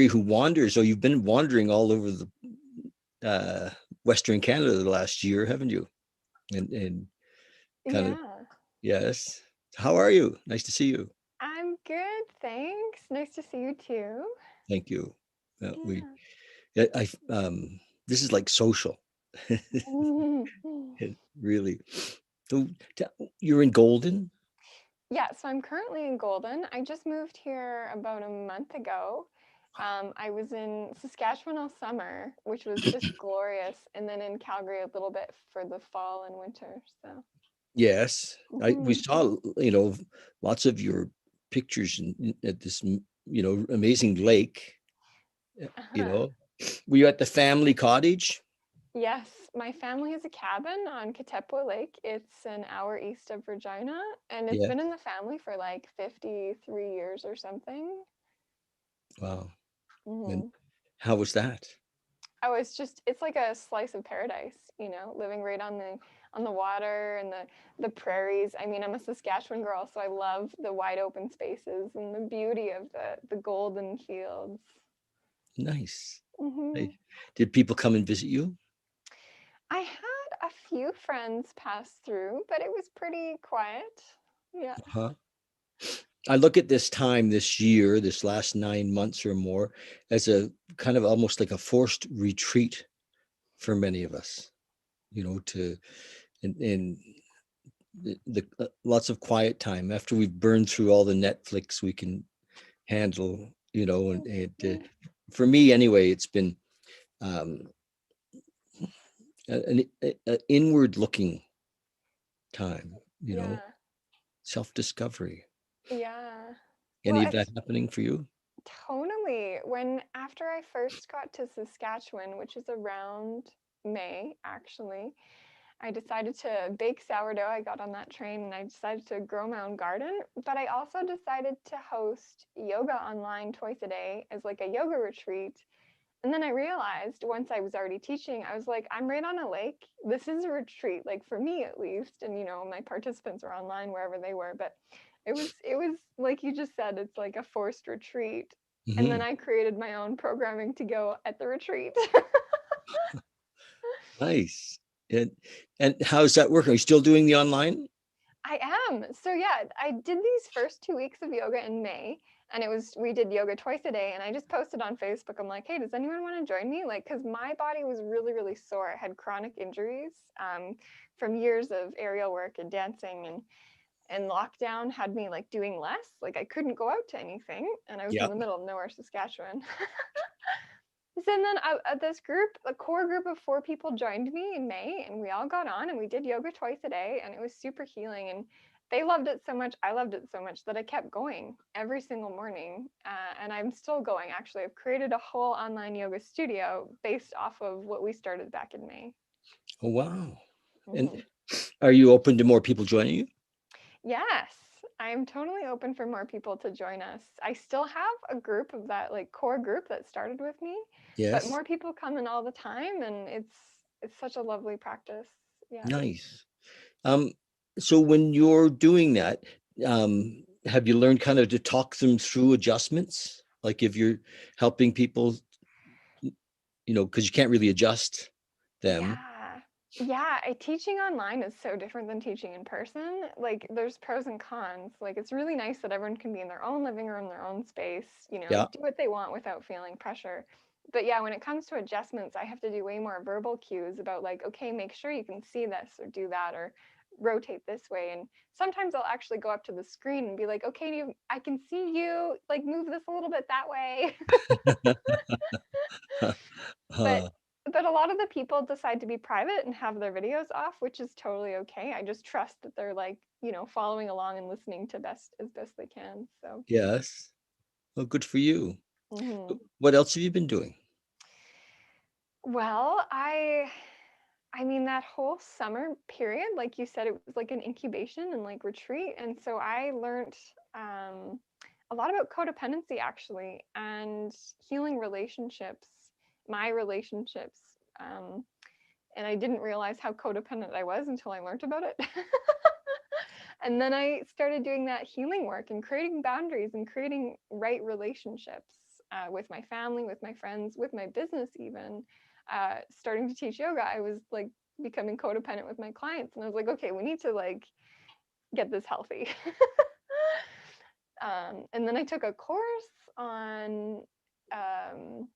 who wanders. So you've been wandering all over the uh, Western Canada the last year, haven't you? And kind of, Yeah, yes. How are you? Nice to see you. I'm good, thanks. Nice to see you too. Thank you. We, Yeah. I, this is like social. It really. So you're in Golden? Yeah, so I'm currently in Golden. I just moved here about a month ago. I was in Saskatchewan all summer, which was just glorious, and then in Calgary a little bit for the fall and winter. So, Yes. We mhm. saw, lots of your pictures at this, amazing lake, you Uh-huh. know. Were you at the family cottage? Yes, my family has a cabin on Katepwa Lake. It's an hour east of Regina, and it's Yes. been in the family for like 53 years or something. Wow. And Hmm. how was that? Oh, it's like a slice of paradise, living right on the water and the prairies. I mean, I'm a Saskatchewan girl, so I love the wide open spaces and the beauty of the golden fields. Nice. Hmm. Hey, did people come and visit you? I had a few friends pass through, but it was pretty quiet. Yeah. Huh? I look at this time this year, this last 9 months or more, as a kind of almost like a forced retreat for many of us, to and lots of quiet time after we've burned through all the Netflix we can handle, and Mhm. for me anyway, it's been um, an inward looking time, Yeah. self discovery. Yeah. Well, Any of that it's happening for you? totally when after I first got to Saskatchewan, which is around May, actually, I decided to bake sourdough. I got on that train and I decided to grow my own garden, but I also decided to host yoga online twice a day as like a yoga retreat. And then I realized once I was already teaching, I was like, I'm right on a lake. This is a retreat, like for me at least. And my participants were online wherever they were, but it was like you just said, it's like a forced retreat. And then Hmm. I created my own programming to go at the retreat. Nice. And and how's that working? Are you still doing the online? I am. So yeah, I did these first 2 weeks of yoga in May, and we did yoga twice a day, and I just posted on Facebook. I'm like, hey, does anyone want to join me? Like, because my body was really, really sore. I had chronic injuries from years of aerial work and dancing, and lockdown had me like doing less. Like I couldn't go out to anything, and I was in Yeah. the middle of nowhere, Saskatchewan. So then this group, a core group of 4 people joined me in May, and we all got on and we did yoga twice a day, and it was super healing. And they loved it so much, I loved it so much that I kept going every single morning. And I'm still going, actually. I've created a whole online yoga studio based off of what we started back in May. Oh, wow. And Mhm. are you open to more people joining you? Yes, I'm totally open for more people to join us. I still have a group of that like core group that started with me, but Yes. more people come in all the time and it's such a lovely practice. Yeah. Nice. Um, so when you're doing that, have you learned kind of to talk them through adjustments? Like if you're helping people, because you can't really adjust them. Yeah. Yeah, teaching online is so different than teaching in person. Like, there's pros and cons. Like, it's really nice that everyone can be in their own living room, their own space, Yeah. do what they want without feeling pressure. But yeah, when it comes to adjustments, I have to do way more verbal cues about, like, okay, make sure you can see this or do that or rotate this way. And sometimes I'll actually go up to the screen and be like, okay, I can see you, like, move this a little bit that way. But Huh. but a lot of the people decide to be private and have their videos off, which is totally okay. I just trust that they're like, following along and listening to best as best they can. So, Yes. Well, good for you. mhm. What else have you been doing? Well, I mean that whole summer period, like you said, it was like an incubation and like retreat, and so I learned um, a lot about codependency actually and healing relationships, my relationships. Um, and I didn't realize how codependent I was until I learned about it. And then I started doing that healing work and creating boundaries and creating right relationships. with my family, with my friends, with my business, even starting to teach yoga. I was like becoming codependent with my clients, and I was like, okay, we need to like get this healthy. And then I took a course on um,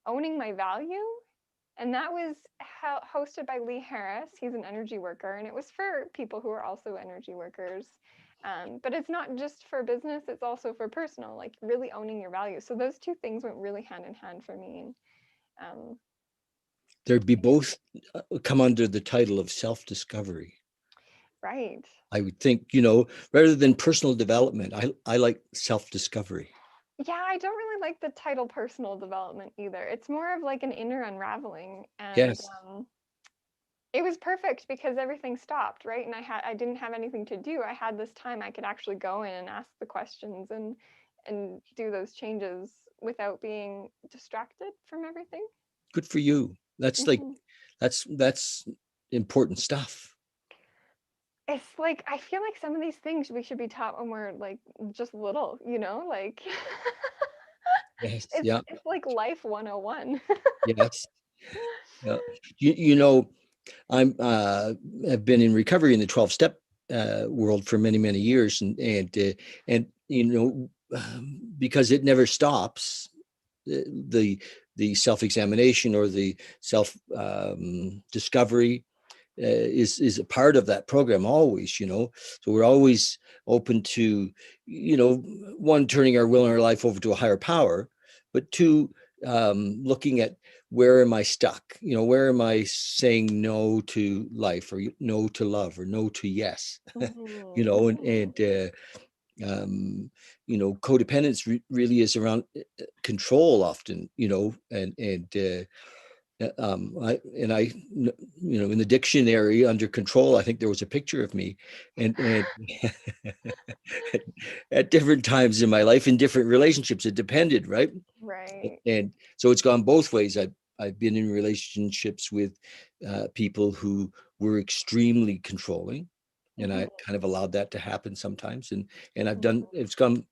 owning my value, and that was hosted by Lee Harris. He's an energy worker, and it was for people who are also energy workers. But it's not just for business, it's also for personal, like really owning your value. So those two things went really hand in hand for me. And um, There'd be both come under the title of self-discovery. right. I would think, rather than personal development, I like self-discovery. Yeah, I don't really like the title personal development either. It's more of like an inner unraveling. And Yes, it was perfect because everything stopped, right? And I didn't have anything to do. I had this time I could actually go in and ask the questions and do those changes without being distracted from everything. good for you. That's like Hmm. that's important stuff. It's like I feel like some of these things we should be taught when we're like just little, like Yes, it's yeah, it's like life 101. yes, yeah. You know, I'm have been in recovery in the 12-step world for many, many years, and because it never stops, the the self-examination or the self discovery is a part of that program always. So we're always open to, one, turning our will and our life over to a higher power, but two, looking at where am I stuck, where am I saying no to life, or no to love, or no to yes. Hmm. Um, codependence really is around control often, in the dictionary under control, I think there was a picture of me, and at different times in my life, in different relationships, it depended, right? Right. And so it's gone both ways. I've been in relationships with people who were extremely controlling, and I Hmm. kind of allowed that to happen sometimes. And I've done Hmm. it's gone.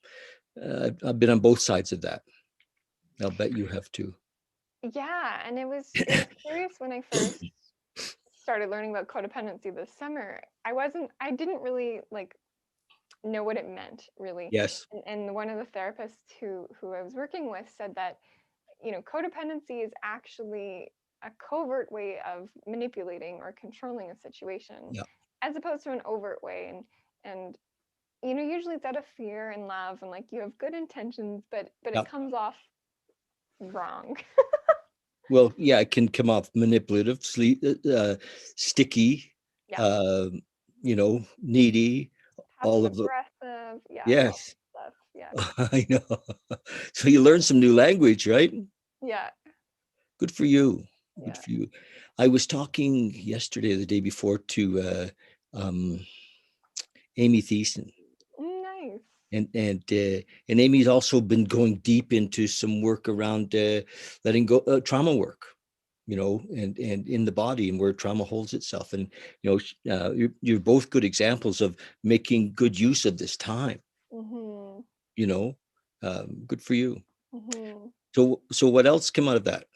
I've been on both sides of that. I'll bet you have too. Yeah, and it was curious when I first started learning about codependency this summer. I didn't really like know what it meant really. Yes. And one of the therapists who I was working with said that, codependency is actually a covert way of manipulating or controlling a situation Yeah. as opposed to an overt way. And usually it's out of fear and love and like you have good intentions, but it Yeah. comes off wrong. Well, yeah, it can come off manipulative, sticky, Yeah. uh, needy, all Passive of the, aggressive. Yeah, all yes, that stuff. Yeah. I know. So you learn some new language, right? Yeah. Good for you. Good Yeah. for you. I was talking yesterday or the day before to Amy Thiessen, Nice. and Amy's also been going deep into some work around letting go, trauma work, and in the body and where trauma holds itself. And you're both good examples of making good use of this time. Mhm. You know, good for you. Mhm. So what else came out of that?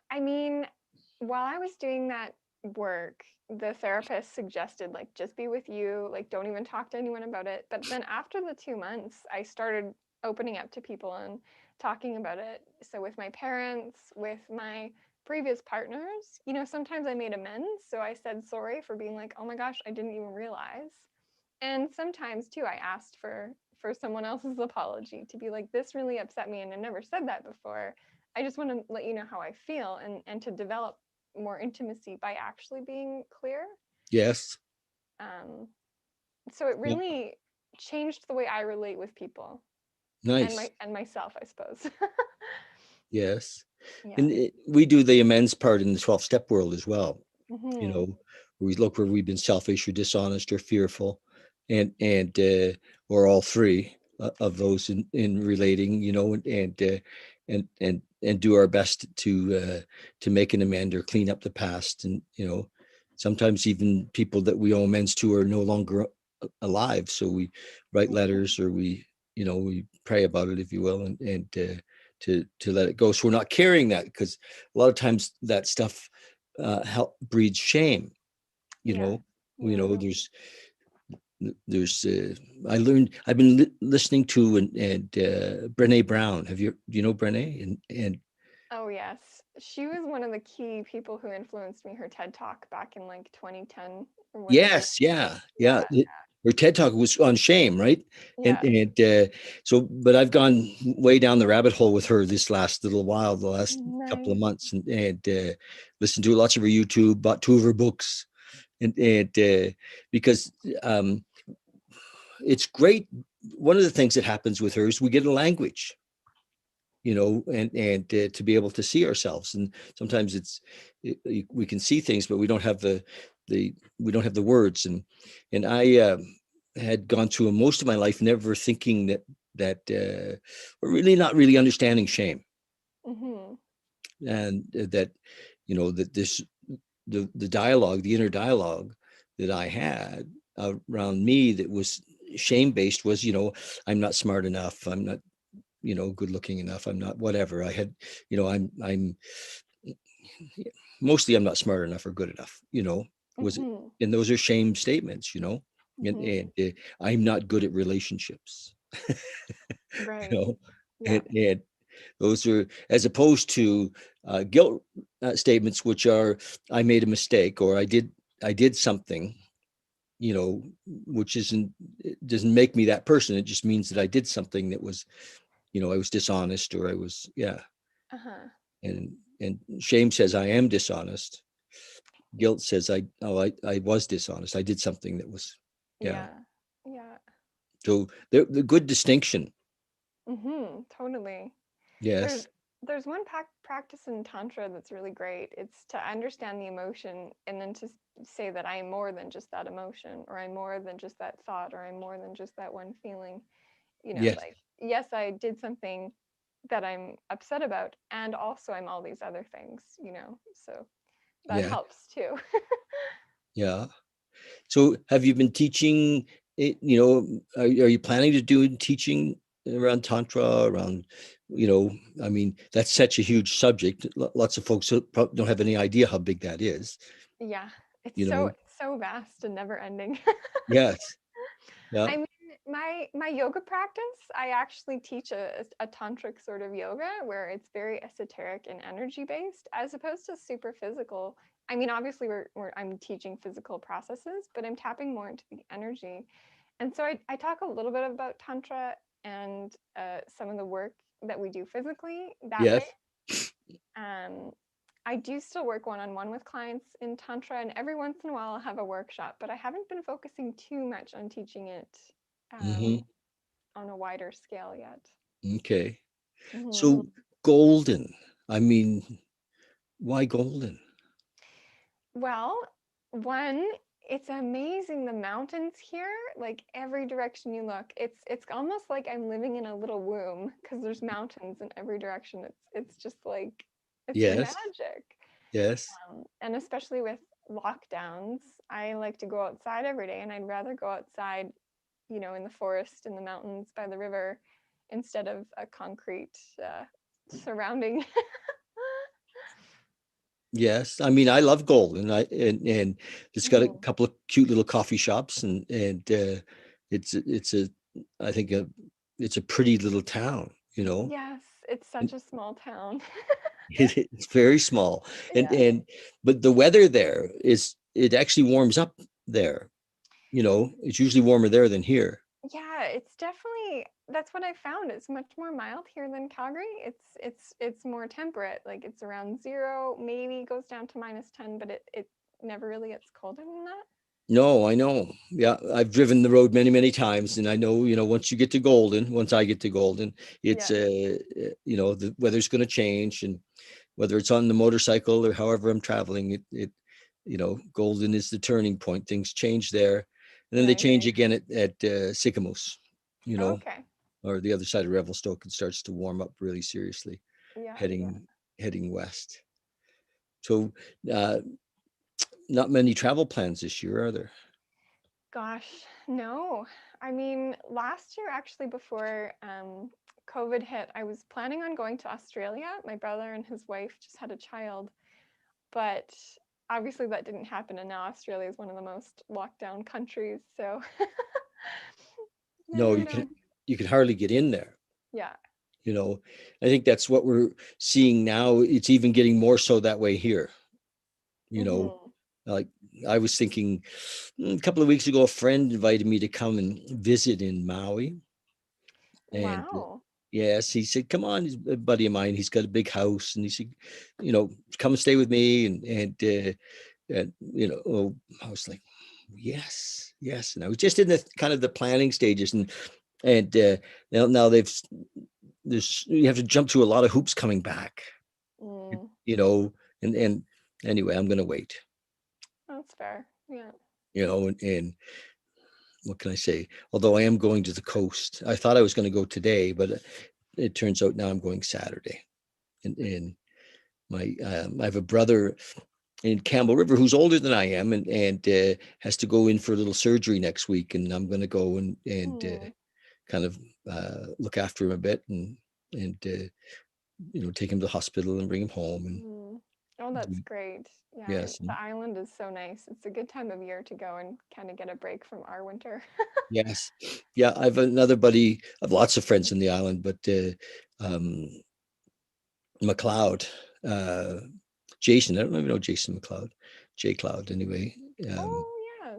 I mean, while I was doing that work, the therapist suggested like just be with you, like don't even talk to anyone about it. But then after the 2 months, I started opening up to people and talking about it. So with my parents, with my previous partners, sometimes I made amends. So I said sorry for being like, "Oh my gosh, I didn't even realize." And sometimes too, I asked for someone else's apology to be like, "This really upset me, and I never said that before. I just want to let you know how I feel," and to develop more intimacy by actually being clear. Yes. Um, so it Yeah. really changed the way I relate with people Nice. and myself, I suppose. Yes. Yeah. And we do the amends part in the 12-step world as well. you Hmm. know, where we look where we've been selfish or dishonest or fearful, and or all three of those in relating, and do our best to make an amend or clean up the past. And sometimes even people that we owe amends to are no longer alive, so we write Hmm. letters, or we we pray about it, if you will, and to let it go. So we're not carrying that, because a lot of times that stuff help breeds shame. You Yes. know, Yeah. there's I've been listening to and Brene Brown. Do you know Brene? And Oh, yes. She was one of the key people who influenced me. Her TED Talk back in like 2010 or whatever. yes, yeah, yeah. Yeah. Her TED Talk was on shame, right? And Yes. and so, but I've gone way down the rabbit hole with her this last little while, the last couple of Nice. months, and listened to lots of her YouTube, bought two of her books, and because um, it's great. One of the things that happens with her is we get a language, and to be able to see ourselves. And sometimes we can see things, but we don't have the words. And I had gone through most of my life never thinking that or really not really understanding shame, Mm-hmm. and that that the dialogue, the inner dialogue that I had around me that was shame based was, I'm not smart enough, I'm not good looking enough, I'm not whatever. I had, I'm mostly I'm not smart enough or good enough, was it. Mm-hmm. And those are shame statements, and, Mm-hmm. and I'm not good at relationships, you Right. know Yeah. and those are, as opposed to guilt statements, which are, I made a mistake, or I did something, which isn't, it doesn't make me that person. It just means that I did something that was, I was dishonest, or I was, yeah. Uh-huh. And shame says I am dishonest. Guilt says I was dishonest. I did something that was, yeah. Yeah. Yeah. So the good distinction. Mm-hmm. Totally. There's Yes. there's one practice in tantra that's really great. It's to understand the emotion and then to say that I'm more than just that emotion, or I'm more than just that thought, or I'm more than just that one feeling. Yes. Like, yes, I did something that I'm upset about, and also I'm all these other things. So that Yeah. helps too. Yeah. So have you been teaching it, are you planning to do teaching around tantra, around, I mean, that's such a huge subject. Lots of folks don't have any idea how big that is, Yeah, it's you so know. it's so vast and never ending. Yes. Yeah. I mean, my yoga practice, I actually teach a tantric sort of yoga where it's very esoteric and energy based, as opposed to super physical. I mean, obviously, I'm teaching physical processes, but I'm tapping more into the energy. And so I talk a little bit about tantra and some of the work that we do physically that way. Yes. Um, I do still work one on one with clients in Tantra, and every once in a while I'll have a workshop, but I haven't been focusing too much on teaching it um, Hmm. on a wider scale yet. Okay. Hmm. So golden. I mean, why golden? Well, one, it's amazing the mountains here. Like every direction you look, it's almost like I'm living in a little womb because there's mountains in every direction. It's just like it's Yes. magic. Yes. And especially with lockdowns, I like to go outside every day, and I'd rather go outside, in the forest, in the mountains, by the river, instead of a concrete surrounding. Yes, I mean, I love Golden. And it's got a Mhm. couple of cute little coffee shops, and it's I think it's a pretty little town, Yes, it's and such a small town. it's very small, and Yeah. and but the weather there is, it actually warms up there. It's usually warmer there than here. Yeah, it's definitely that's what I found. It's much more mild here than Calgary. It's more temperate. Like it's around 0, maybe goes down to -10, but it never really gets colder than that. No, I know. Yeah, I've driven the road many, many times, and I know, once you get to Golden, once I get to Golden, it's Yes. the weather's going to change, and whether it's on the motorcycle or however I'm traveling, Golden is the turning point. Things change there, and then they Nice. change again at Sycamores, you know, Okay. or the other side of Revelstoke. It starts to warm up really seriously, Yeah, yeah. heading west. So, uh, not many travel plans this year, are there? Gosh. No, I mean, last year actually, before COVID hit, I was planning on going to Australia. My brother and his wife just had a child, but obviously that didn't happen. And now Australia is one of the most locked down countries. So No, never know. you can hardly get in there. Yeah. You know, I think that's what we're seeing now. It's even getting more so that way here. You know, Hmm. like I was thinking a couple of weeks ago, a friend invited me to come and visit in Maui. And Wow. yes, he said, come on, he's a buddy of mine. He's got a big house. And he said, you know, come and stay with me. And you know, oh, I was like, yes, yes. And I was just in the kind of the planning stages. And now there's, you have to jump through a lot of hoops coming back, Mm, you know, and anyway, I'm going to wait, that's fair. Yeah. you know, and what can I say? Although I am going to the coast, I thought I was going to go today, but it turns out now I'm going Saturday. And I have a brother in Campbell River who's older than I am, and has to go in for a little surgery next week, and I'm going to go and Hmm. kind of look after him a bit and you know, take him to the hospital and bring him home and Mm. Oh, that's great. Yeah, and yes, and the island is so nice. It's a good time of year to go and kind of get a break from our winter. yes, yeah. I've another buddy. I've lots of friends in the island, but um, McLeod, uh, Jason. I don't even know Jason McLeod, J Cloud. Anyway, um, Oh, yeah.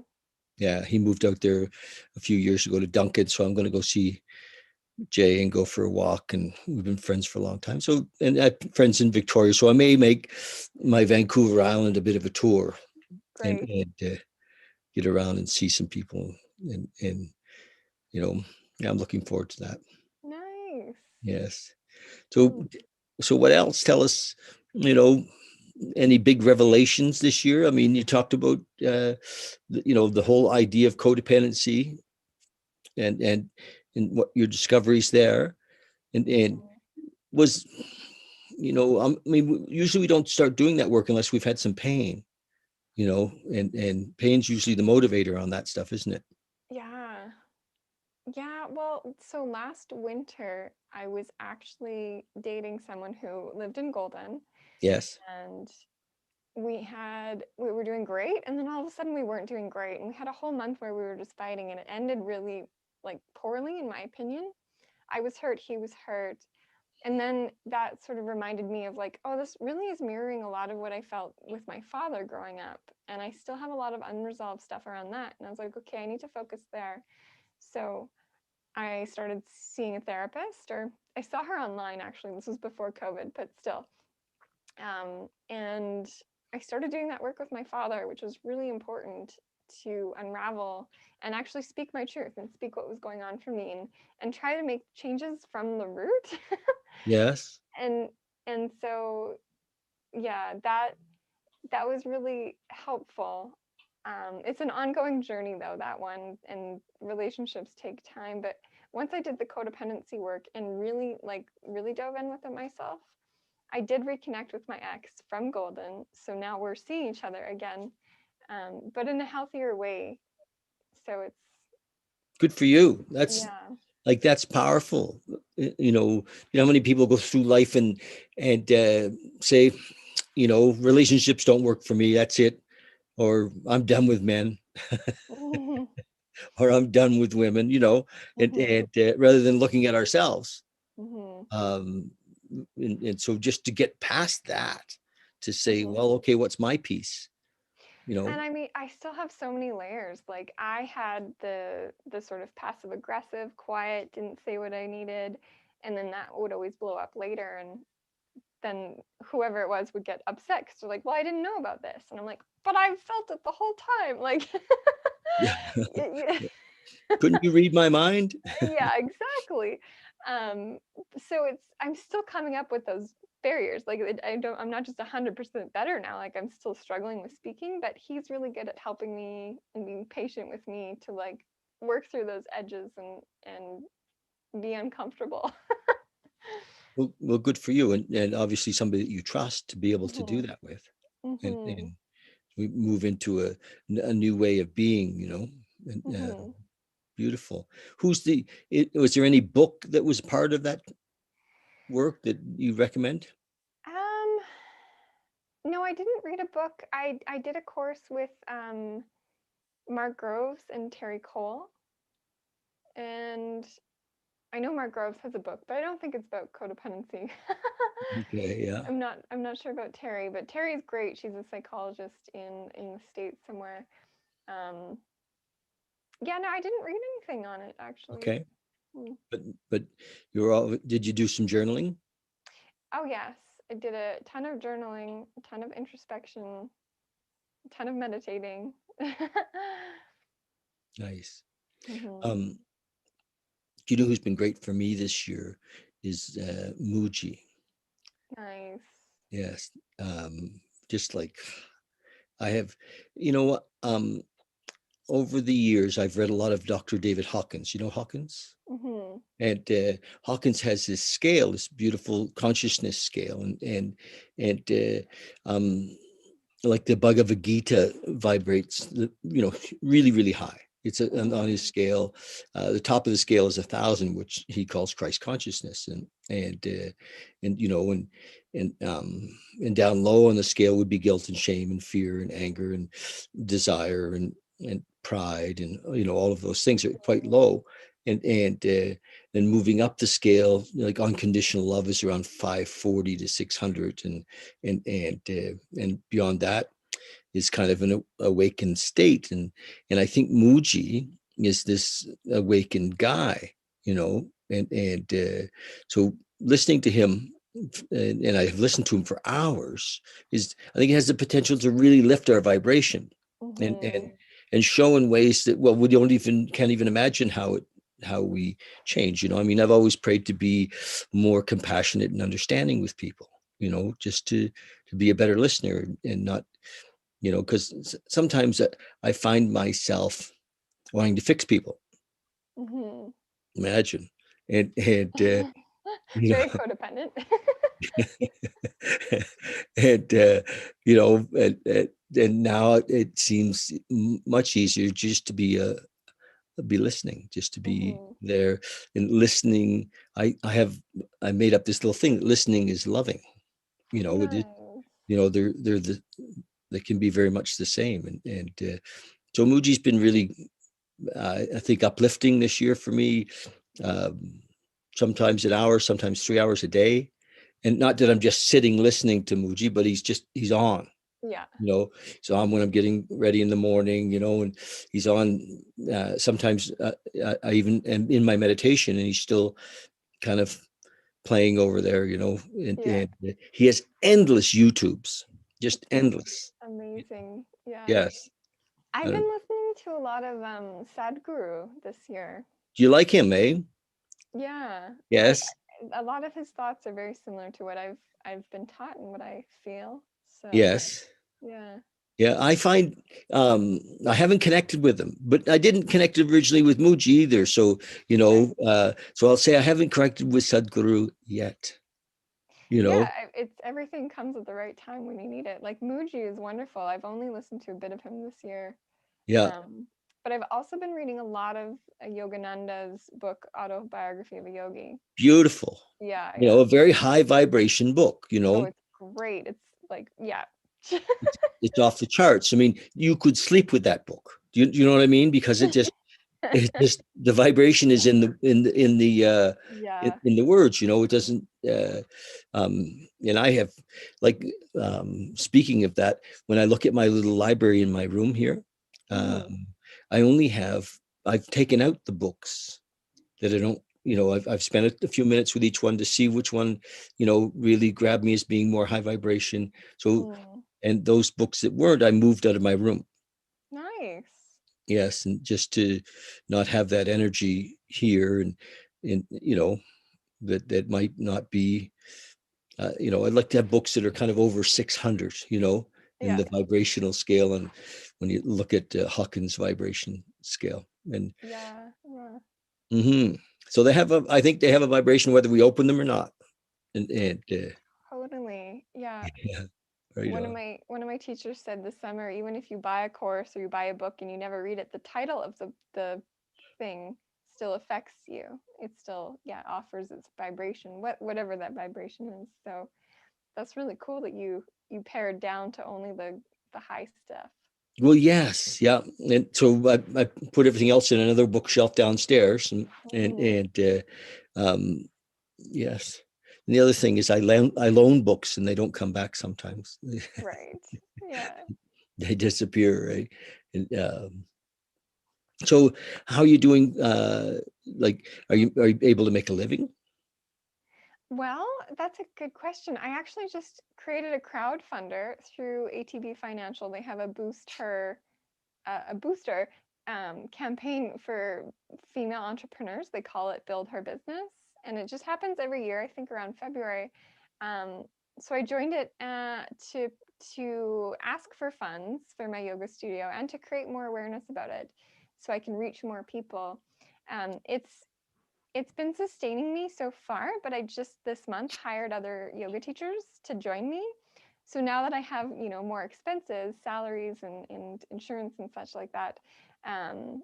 yeah, he moved out there a few years ago to Duncan, so I'm going to go see Jay and go for a walk. And we've been friends for a long time. So, and I have friends in Victoria, so I may make my Vancouver Island a bit of a tour Great. and get around and see some people. And you know, yeah, I'm looking forward to that. Nice. Yes. Hmm. So, so what else? Tell us, you know, any big revelations this year? I mean, you talked about, you know, the whole idea of codependency and and what your discoveries there, and Hmm. was, you know, I mean, usually we don't start doing that work unless we've had some pain, you know, and pain's usually the motivator on that stuff, isn't it? Yeah. Yeah, well, so last winter I was actually dating someone who lived in Golden, Yes. and we were doing great, and then all of a sudden we weren't doing great, and we had a whole month where we were just fighting, and it ended really like poorly in my opinion. I was hurt, he was hurt. And then that sort of reminded me of like, oh, this really is mirroring a lot of what I felt with my father growing up. And I still have a lot of unresolved stuff around that. And I was like, okay, I need to focus there. So I started seeing a therapist, or I saw her online actually. This was before COVID, but still. And I started doing that work with my father, which was really important to unravel and actually speak my truth and speak what was going on for me, and try to make changes from the root. Yes. and and so yeah, that was really helpful. It's an ongoing journey though, that one, and relationships take time. But once I did the codependency work and really really dove in with it myself, I did reconnect with my ex from Golden. So now we're seeing each other again, but in a healthier way. So it's Good for you. That's yeah. like that's powerful. You know how many people go through life and say, you know, relationships don't work for me. That's it. Or I'm done with men, Hmm. or I'm done with women. You know, Hmm. and rather than looking at ourselves, Hmm. um, and so just to get past that, to say, Hmm. well, okay, what's my piece? You know, And I mean, I still have so many layers. Like I had the sort of passive aggressive, quiet, didn't say what I needed, and then that would always blow up later, and then whoever it was would get upset because they're like, "Well, I didn't know about this," and I'm like, "But I felt it the whole time." Like, yeah. yeah, Couldn't you read my mind? yeah, exactly. Um, so I'm still coming up with those barriers. Like I'm not just 100% better now. Like I'm still struggling with speaking, but he's really good at helping me and being patient with me to like work through those edges and be uncomfortable. Well, good for you, and obviously somebody that you trust to be able to do Hmm. that with, Hmm. and we move into a new way of being, you know, and Hmm. beautiful. Was there any book that was part of that work that you recommend? Um, no, I didn't read a book. I did a course with Mark Groves and Terry Cole, and I know Mark Groves has a book, but I don't think it's about codependency. Okay, yeah. I'm not sure about Terry, but Terry's great. She's a psychologist in the States somewhere. Um, yeah, no, I didn't read anything on it actually. Okay. Hmm. But did you do some journaling? Oh yes, I did a ton of journaling, a ton of introspection, a ton of meditating. Nice. Hmm. Um, do you know who's been great for me this year is Muji. Nice. Yes. Just like I have, you know what? Over the years, I've read a lot of Dr. David Hawkins. You know Hawkins? Hmm. And Hawkins has this scale, this beautiful consciousness scale, and like the Bhagavad Gita vibrates, really, really high. It's on his Hmm. scale. The top of the scale is 1,000, which he calls Christ consciousness, and and down low on the scale would be guilt and shame and fear and anger and desire and pride, and all of those things are quite low. And then moving up the scale, like unconditional love is around 540 to 600, and beyond that is kind of an awakened state. And I think Muji is this awakened guy, and so listening to him, and I have listened to him for hours, is I think it has the potential to really lift our vibration, and Hmm. and and show in ways that, well, we don't even can't even imagine how we change. I mean, I've always prayed to be more compassionate and understanding with people, just to be a better listener, and not, because sometimes I find myself wanting to fix people. Hmm. Imagine, and you Very codependent. and and now it seems much easier just to be listening, just to be Hmm. there and listening. I made up this little thing: listening is loving. It is. Nice. They can be very much the same, and so Muji's been really, I think, uplifting this year for me. Um, Sometimes an hour, sometimes 3 hours a day, and not that I'm just sitting listening to Muji, but he's on. Yeah. You know, he's on when I'm getting ready in the morning. And he's on sometimes. I even am in my meditation, and he's still kind of playing over there. Yeah. And he has endless YouTubes, just endless. Amazing. Yeah. Yes. I've Uh, been listening to a lot of Sadhguru this year. do you like him, eh? Yeah. Like Yes. a lot of his thoughts are very similar to what I've been taught and what I feel. So, Yes. yeah. Yeah, I find I haven't connected with them, but I didn't connect originally with Muji either. So, Right. so I'll say I haven't connected with Sadhguru yet. You Yeah, know, it's everything comes at the right time when you need it. Like Muji is wonderful. I've only listened to a bit of him this year. yeah, Um, but I've also been reading a lot of Yogananda's book, Autobiography of a Yogi. beautiful. Yeah, yeah. A very high vibration book. Oh, it's great. It's like, yeah. It's off the charts. I mean, you could sleep with that book. Do you know what I mean? Because it just the vibration is Yeah. in the words. It doesn't. And I have, like, speaking of that, when I look at my little library in my room here, Hmm. um, I only have I've taken out the books that I don't. I've spent a few minutes with each one to see which one, really grabbed me as being more high vibration. So, Mm. and those books that weren't, I moved out of my room. Nice. Yes, and just to not have that energy here, and that might not be. I'd like to have books that are kind of over 600. In Yeah. the vibrational scale, and when you look at Hawkins' vibration scale, and Yeah. Yeah. mhm. So I think they have a vibration whether we open them or not, and Totally. Yeah. yeah, right One of on. my teachers said this summer, even if you buy a course or you buy a book and you never read it, the title of the thing still affects you. It still, yeah, offers its vibration, whatever that vibration is. So that's really cool that you pared down to only the high stuff. Well, yes, yeah, and so I put everything else in another bookshelf downstairs, Mm, um, yes. And the other thing is I loan books and they don't come back sometimes. right. Yeah. They disappear, right? And, so how are you doing? Like, are you able to make a living? Well, that's a good question. I actually just created a crowdfunder through ATB Financial. They have a booster campaign for female entrepreneurs. They call it Build Her Business, and it just happens every year. I think around February. Um, so I joined it to ask for funds for my yoga studio and to create more awareness about it, so I can reach more people. It's been sustaining me so far, but I just this month hired other yoga teachers to join me. So now that I have, more expenses, salaries and insurance and such like that, um,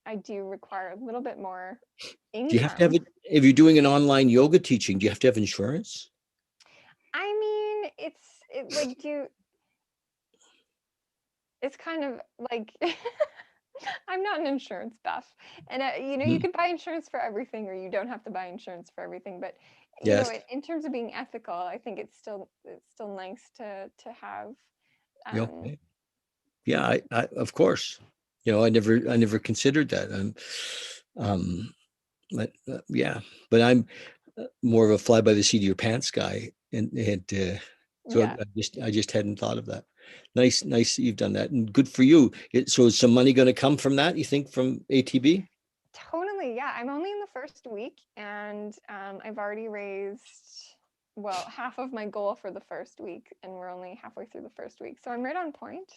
I do require a little bit more Do you have to have income. it if you're doing an online yoga teaching? Do you have to have insurance? I mean, like it's kind of like I'm not an insurance buff. And you Mhm. could buy insurance for everything or you don't have to buy insurance for everything, but Yes. in terms of being ethical, I think it's still nice to have Yeah. um Okay. Yeah. Of course. I never considered that. But yeah, but I'm more of a fly by the seat of your pants guy, and so yeah. I just hadn't thought of that. Nice, nice that you've done that, and good for you. So is some money going to come from that? You think from ATB? Totally, yeah. I'm only in the first week, and I've already raised, well, half of my goal for the first week, and we're only halfway through the first week, so I'm right on point.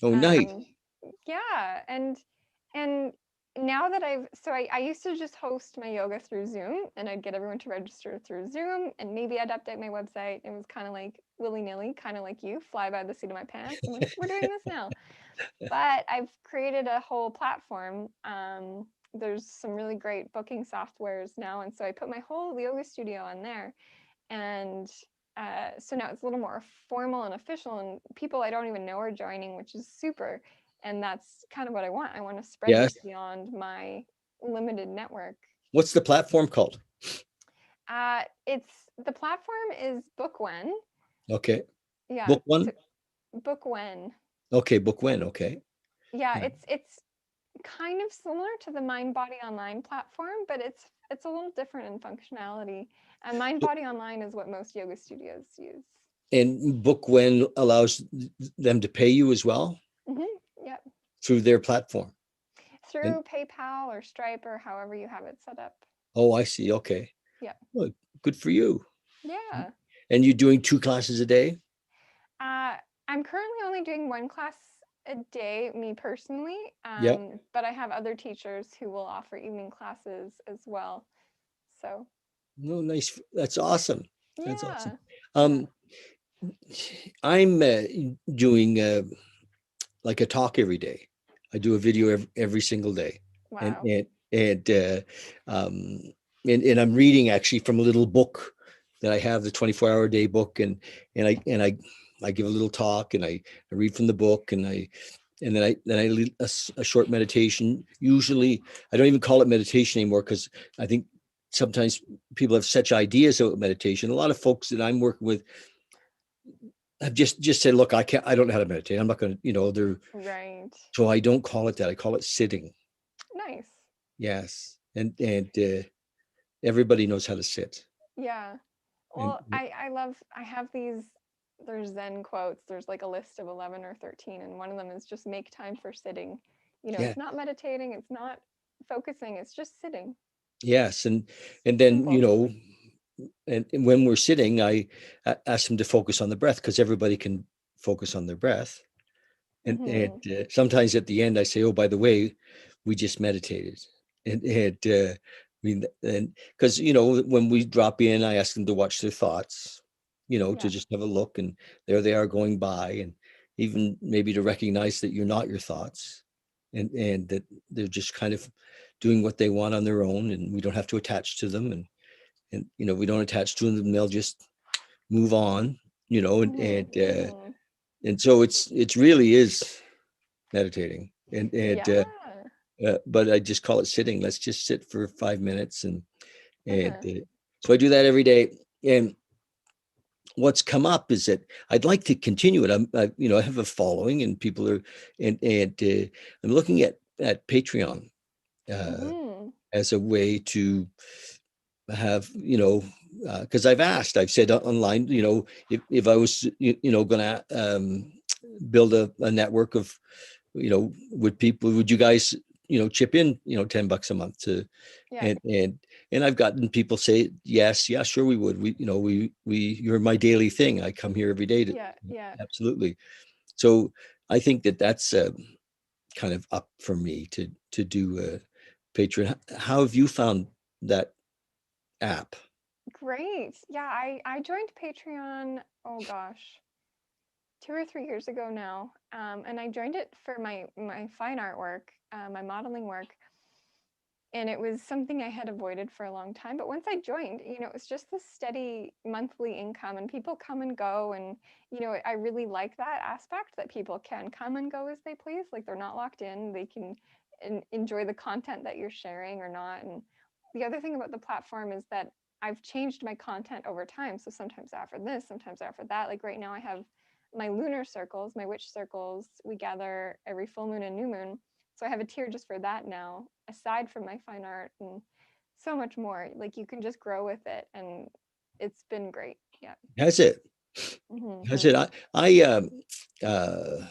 Oh, nice. Um, yeah, and now that I used to just host my yoga through Zoom, and I'd get everyone to register through Zoom, and maybe I'd update my website. It was kind of like willy nilly, kind of like you, fly by the seat of my pants. I'm like, we're doing this now. But I've created a whole platform. There's some really great booking softwares now, and so I put my whole yoga studio on there, and so now it's a little more formal and official, and people I don't even know are joining, which is super. And that's kind of what I want. I want to spread Yes. this beyond my limited network. What's the platform called? It's the platform is Bookwen. Okay. Yeah, Book one. so Bookwen. Okay. Book when. Okay. Yeah, Nice. it's kind of similar to the Mind Body Online platform, but it's a little different in functionality. And Mind So- Body Online is what most yoga studios use. And book when allows them to pay you as well Yep. through their platform. And Through PayPal or Stripe or however you have it set up. oh, I see. Okay. Yep. Well, good for you. Yeah. And you're doing 2 classes a day? Uh, I'm currently only doing one class a day, me personally, Yeah. but I have other teachers who will offer evening classes as well. So No, nice. That's awesome. That's awesome. yeah, yeah. Um, I'm doing like a talk every day. I do a video every single day, and Wow. and and um, and I'm reading actually from a little book that I have, the 24-hour day book, and I give a little talk, and I read from the book, and then I lead a short meditation. Usually, I don't even call it meditation anymore because I think sometimes people have such ideas about meditation. A lot of folks that I'm working with have just said, "Look, I don't know how to meditate. I'm not going to, they're." Right. So I don't call it that. I call it sitting. Nice. Yes, and everybody knows how to sit. Yeah. And Well, I have these there's Zen quotes. There's like a list of 11 or 13 and one of them is just make time for sitting. yeah, It's not meditating, it's not focusing, it's just sitting. yes, and then Simple. and when we're sitting, I ask them to focus on the breath because everybody can focus on their breath. And Mhm. sometimes at the end, I say, "Oh, by the way, we just meditated." I mean, and because when we drop in, I ask them to watch their thoughts, to Yeah. just have a look, and there they are going by, and even maybe to recognize that you're not your thoughts, and that they're just kind of doing what they want on their own, and we don't have to attach to them, and we don't attach to them, they'll just move on, Mhm. Mhm. and so it's really is meditating, Yeah. but I just call it sitting. Let's just sit for 5 minutes, and Uh-huh. so I do that every day. And what's come up is that I'd like to continue it. I have a following, and people are, and I'm looking at Patreon uh, Mhm. as a way to have, because I've said online, if I was, going to build a network of, would you guys, chip in, $10 a month to, Yeah. and I've gotten people say, yes, yeah, sure, we would. You're my daily thing. I come here every day to, Yeah. Yeah. absolutely. So I think that that's kind of up for me to do a Patreon. How have you found that app? Great. Yeah, I joined Patreon, oh gosh, 2 or 3 years ago now. And I joined it for my fine art work, my modeling work. And it was something I had avoided for a long time. But once I joined, it was just this steady monthly income, and people come and go. And, I really like that aspect that people can come and go as they please. Like they're not locked in, they can enjoy the content that you're sharing or not. And the other thing about the platform is that I've changed my content over time. So sometimes I offer this, sometimes I offer that. Like right now, I have my lunar circles, my witch circles. We gather every full moon and new moon, so I have a tier just for that now, aside from my fine art and so much more. Like you can just grow with it, and it's been great. Yeah. Has it? Has it? Mm-hmm. I uh,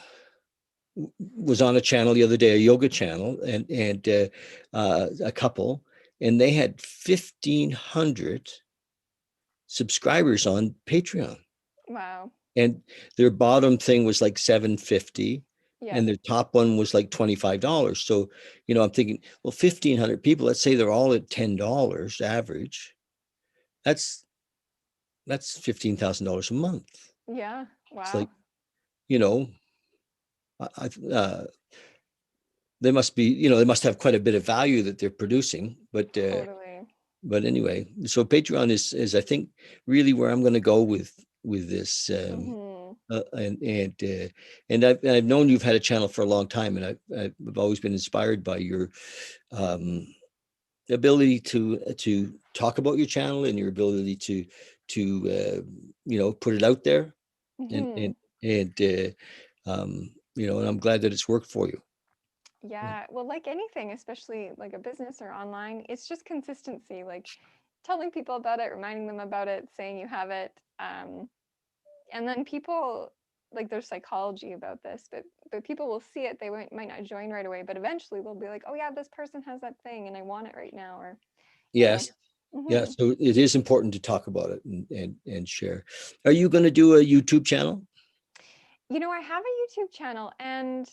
was on a channel the other day, a yoga channel, and a couple, and they had 1,500 subscribers on Patreon, Wow. and their bottom thing was like 750, Yeah. and their top one was like $25. So, I'm thinking, well, 1,500 people. Let's say they're all at $10 average. That's $15,000 a month. Yeah. It's Wow. like, you know, they must be, they must have quite a bit of value that they're producing. Totally. But anyway, so Patreon is I think really where I'm going to go with this. Mm-hmm. Uh, and and uh, and I've known you've had a channel for a long time, and I've always been inspired by your um, ability to talk about your channel, and your ability to put it out there, and Mm-hmm. and and and I'm glad that it's worked for you. Yeah. Well, like anything, especially like a business or online, it's just consistency. Like telling people about it, reminding them about it, saying you have it. And then people, like there's psychology about this, but people will see it, they might not join right away, but eventually they'll be like, oh yeah, this person has that thing and I want it right now, or you know Yes. Yeah. hmm So it is important to talk about it and share. Are you going to do a YouTube channel? I have a YouTube channel, and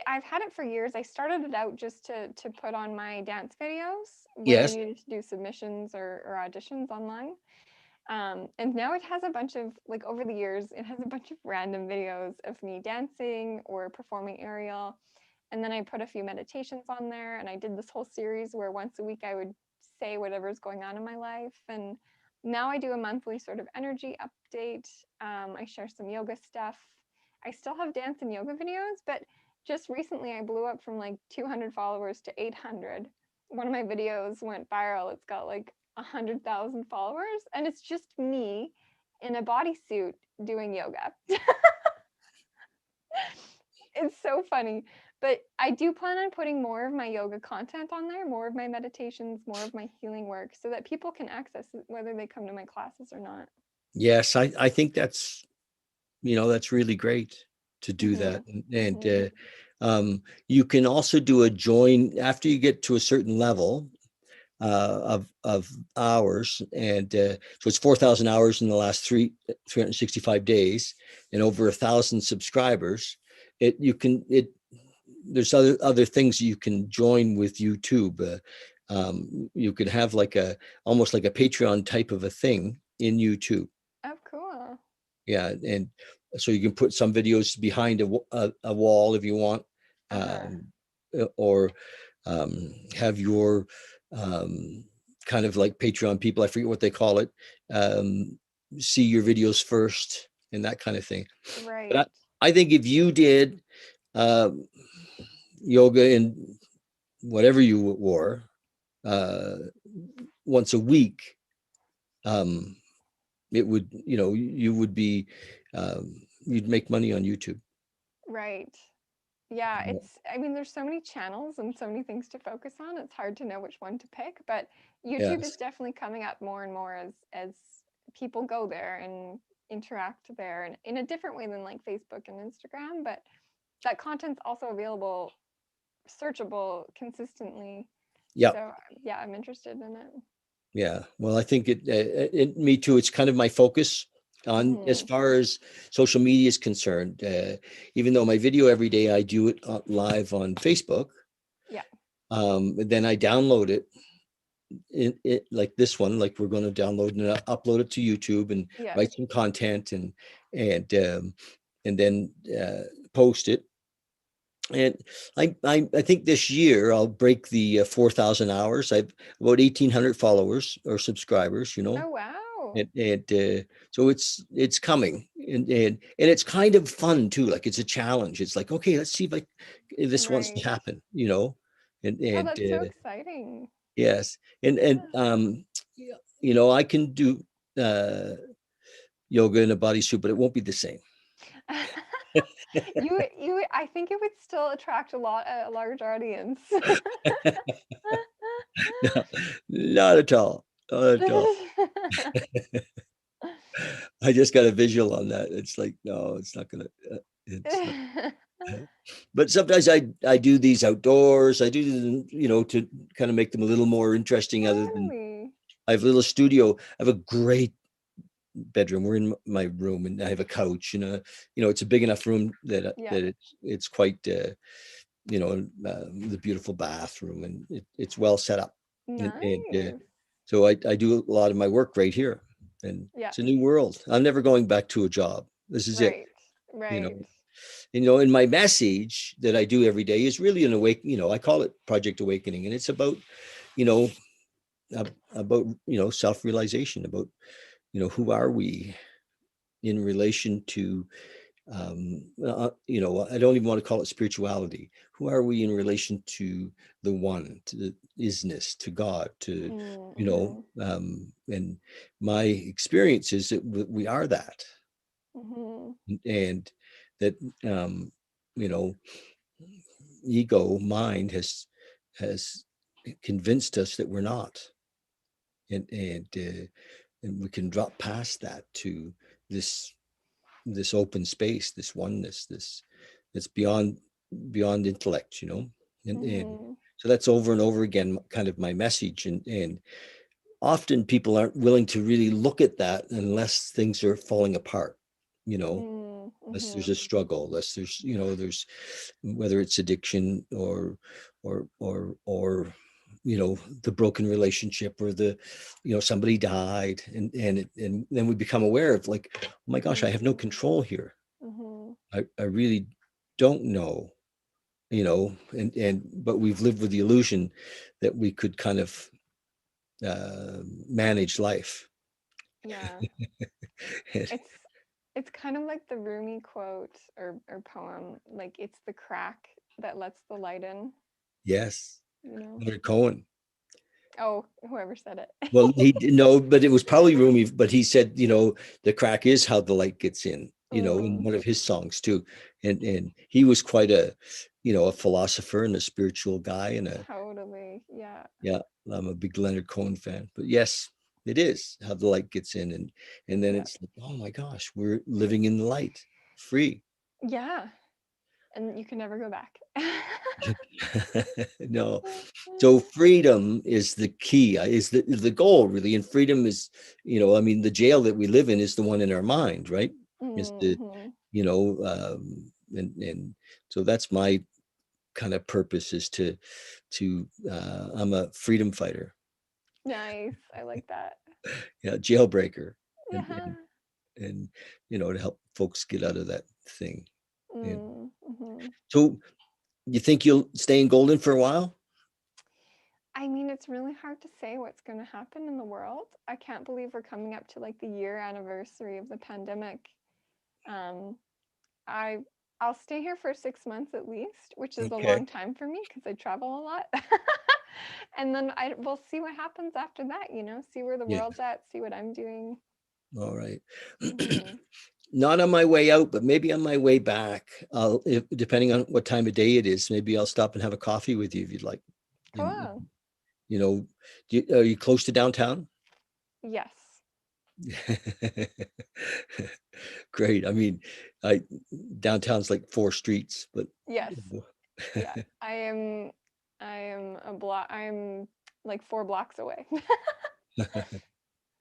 I've had it for years. I started it out just to put on my dance videos when I Yes. needed to do submissions or auditions online. And now it has a bunch of, like, over the years, it has a bunch of random videos of me dancing or performing aerial. And then I put a few meditations on there, and I did this whole series where once a week I would say whatever's going on in my life. And now I do a monthly sort of energy update. I share some yoga stuff. I still have dance and yoga videos, but just recently I blew up from like 200 followers to 800. One of my videos went viral. It's got like 100,000 followers, and it's just me in a bodysuit doing yoga. It's so funny. But I do plan on putting more of my yoga content on there, more of my meditations, more of my healing work, so that people can access it whether they come to my classes or not. Yes. I think that's really great to do that. Mhm. And Mhm. you can also do a join after you get to a certain level of hours, and so it's 4,000 hours in the last 365 days, and over 1,000 subscribers. It there's other things you can join with YouTube. You could have like a almost like a Patreon type of a thing in YouTube. Oh, cool. Yeah, and so you can put some videos behind a wall if you want, Uh-huh. um, or have your um, kind of like Patreon people, I forget what they call it, um, see your videos first and that kind of thing. But Right. I think if you did um, yoga in whatever you wore uh, once a week, um, it would, you would be, you'd make money on YouTube. Right. Yeah, Yeah. I mean, there's so many channels and so many things to focus on. It's hard to know which one to pick, but YouTube is Yes. definitely coming up more and more as people go there and interact there and in a different way than like Facebook and Instagram, but that content's also available, searchable consistently. Yeah. So, yeah, I'm interested in it. Yeah. Well, I think me too. It's kind of my focus on as Mhm. far as social media is concerned. Even though my video every day, I do it live on Facebook. Yeah. Then I download it like this one, like we're going to download and upload it to YouTube and Yeah. write some content and um, and then post it. And I think this year I'll break the 4,000 hours. I've about 1,800 followers or subscribers, Oh, wow. and so it's coming, and it's kind of fun too. Like it's a challenge. It's like, okay, let's see if this wants to Right. happen. And Oh, and that's so exciting. yes, and I can do uh, yoga in a bodysuit, but it won't be the same. I think it would still attract a large audience. No, not at all. Not at all. I just got a visual on that. It's like, no, it's not gonna. It's not. But sometimes I do these outdoors. I do them, to kind of make them a little more interesting. Other than Totally. I have a little studio. I have a great bedroom. We're in my room, and I have a couch, and it's a big enough room that Yeah. it's quite, the beautiful bathroom, and it's well set up, and Nice. so I do a lot of my work right here, and Yeah. it's a new world. I'm never going back to a job. This is it, Right. you know. Right. And my message that I do every day is really an awake. I call it Project Awakening, and it's about, you know, about self-realization, about who are we in relation to I don't even want to call it spirituality. Who are we in relation to the one, to the isness, to God, to, Mm-hmm. and my experience is that we are that, Mm-hmm. and that, um, you know, ego, mind has convinced us that we're not, and we can drop past that to this this open space, this oneness, this that's beyond intellect, and Mm-hmm. so that's over and over again, kind of my message, and often people aren't willing to really look at that unless things are falling apart, you know, unless there's Mm-hmm. a struggle, unless there's whether it's addiction or the broken relationship or somebody died, and then we become aware of like, oh my gosh, I have no Mm-hmm. control here. Mm-hmm. I really don't know, and but we've lived with the illusion that we could kind of manage life. Yeah. It's it's kind of like the Rumi quote or poem, like it's the crack that lets the light in, Yes, you know? Leonard Cohen. Oh, whoever said Well, it. he didn't know, but it was probably Rumi. But he said, the crack is how the light gets in. In Mm, one of his songs too, and he was quite a philosopher and a spiritual guy, totally. Yeah. yeah, I'm a big Leonard Cohen fan. But yes, it is how the light gets in, and then Yeah. it's like, oh my gosh, we're living in the light, free. Yeah. And you can never go back. No, so freedom is the key, is the goal really, and freedom is, I mean, the jail that we live in is the one in our mind, right? Is the Mm-hmm. and so that's my kind of purpose, is to I'm a freedom fighter, Nice. I like that. jailbreaker, and and, Yeah. and to help folks get out of that thing. And Mm-hmm. so you think you'll stay in Golden for a while? I mean, it's really hard to say what's going to happen in the world. I can't believe we're coming up to like the year anniversary of the pandemic. Um, I I'll stay here for 6 months at least, which is a Okay. long time for me because I travel a lot. And then I we'll see what happens after that, see where the Yeah. world's at, see what I'm doing. All right. Hmm. Not on my way out, but maybe on my way back. If, depending on what time of day it is, maybe I'll stop and have a coffee with you if you'd like. And, Cool. you know, are you close to downtown? Yes. Great. I mean, I downtown's like four streets, but Yes. Yeah. I am a block. I'm like 4 blocks away.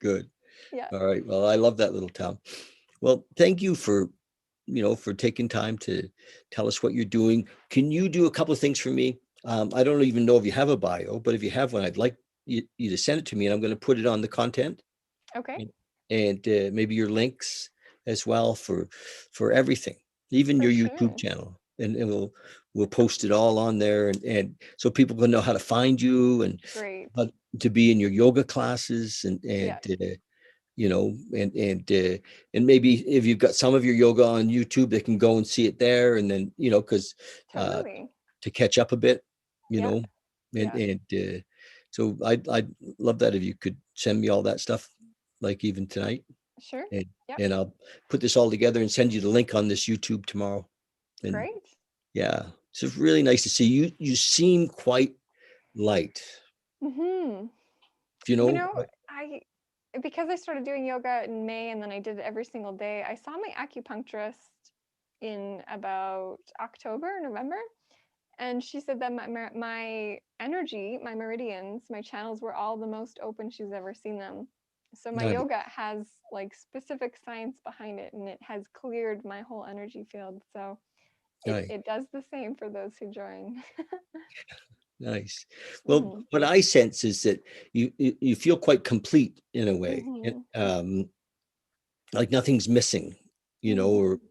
good. Yeah. All right. Well, I love that little town. Well, thank you for, for taking time to tell us what you're doing. Can you do a couple of things for me? I don't even know if you have a bio, but if you have one, I'd like you to send it to me, and I'm going to put it on the content Okay. and, maybe your links as well for everything, even For your YouTube sure. channel, and we'll post it all on there, and so people can know how to find you and Great. how to be in your yoga classes and Yes. you know, and maybe if you've got some of your yoga on YouTube, they can go and see it there, and then because uh, Totally. to catch up a bit, you Yeah. know, Yeah. and so I'd love that if you could send me all that stuff, like even tonight, Sure. and Yep. I'll put this all together and send you the link on this YouTube tomorrow. And Great. yeah, it's just really nice to see you. You seem quite light, Mhm. you You know. know, I because I started doing yoga in May and then I did it every single day. I saw my acupuncturist in about October, November, and she said that my energy, my meridians, my channels were all the most open she's ever seen them. So my Nice, yoga has like specific science behind it and it has cleared my whole energy field. So it nice. it does the same for those who join. Nice. Well, Mhm. what I sense is that you feel quite complete in a way, Mhm. like nothing's missing, or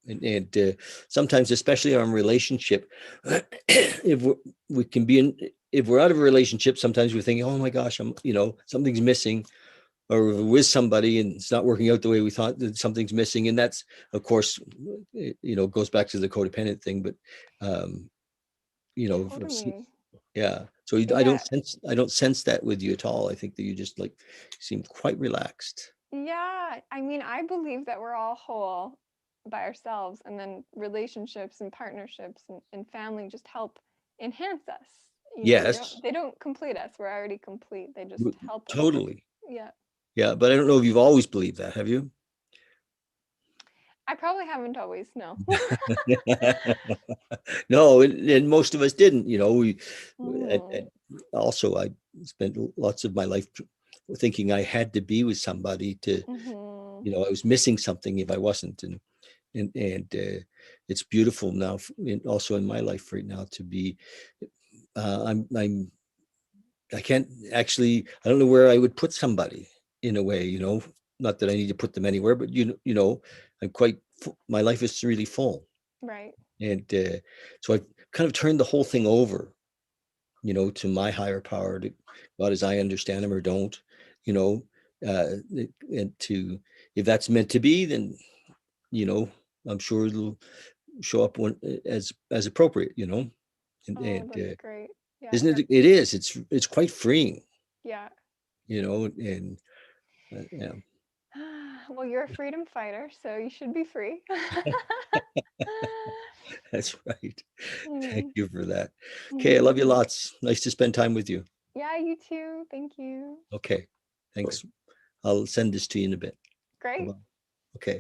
Mhm. sometimes, especially on relationship, if we can be in, if we're out of a relationship, sometimes we're thinking, oh my gosh, something's missing, or if we're with somebody and it's not working out the way we thought, that something's missing, and that's, of course, goes back to the codependent thing, but um, Totally. yeah. So Yeah. I don't sense that with you at all. I think that you just like seem quite relaxed. Yeah, I mean, I believe that we're all whole by ourselves, and then relationships and partnerships and family just help enhance us. They Yes, don't complete us. We're already complete. They just help us. totally. Yeah. Yeah, but I don't know if you've always believed that, have you? I probably haven't always, no. No, and most of us didn't. And Mm. also I spent lots of my life thinking I had to be with somebody to, Mhm. I was missing something if I wasn't, and it's beautiful now, also in my life right now to be. I can't actually. I don't know where I would put somebody in a way. Not that I need to put them anywhere, but I'm quite. My life is really full, Right. and so I've kind of turned the whole thing over, to my higher power, to God as I understand him or don't, you know, and to if that's meant to be, then you know, I'm sure it'll show up when as appropriate, Oh, and that's great. Yeah. isn't it? It is. It's quite freeing, Yeah. and yeah, Well, you're a freedom fighter, so you should be free. that's right. Thank Mm. you for that. Okay, I love you Mhm. lots. Nice to spend time with you. Yeah, you too. Thank you. Okay, thanks. I'll send this to you in a bit. Great. Bye-bye. Okay.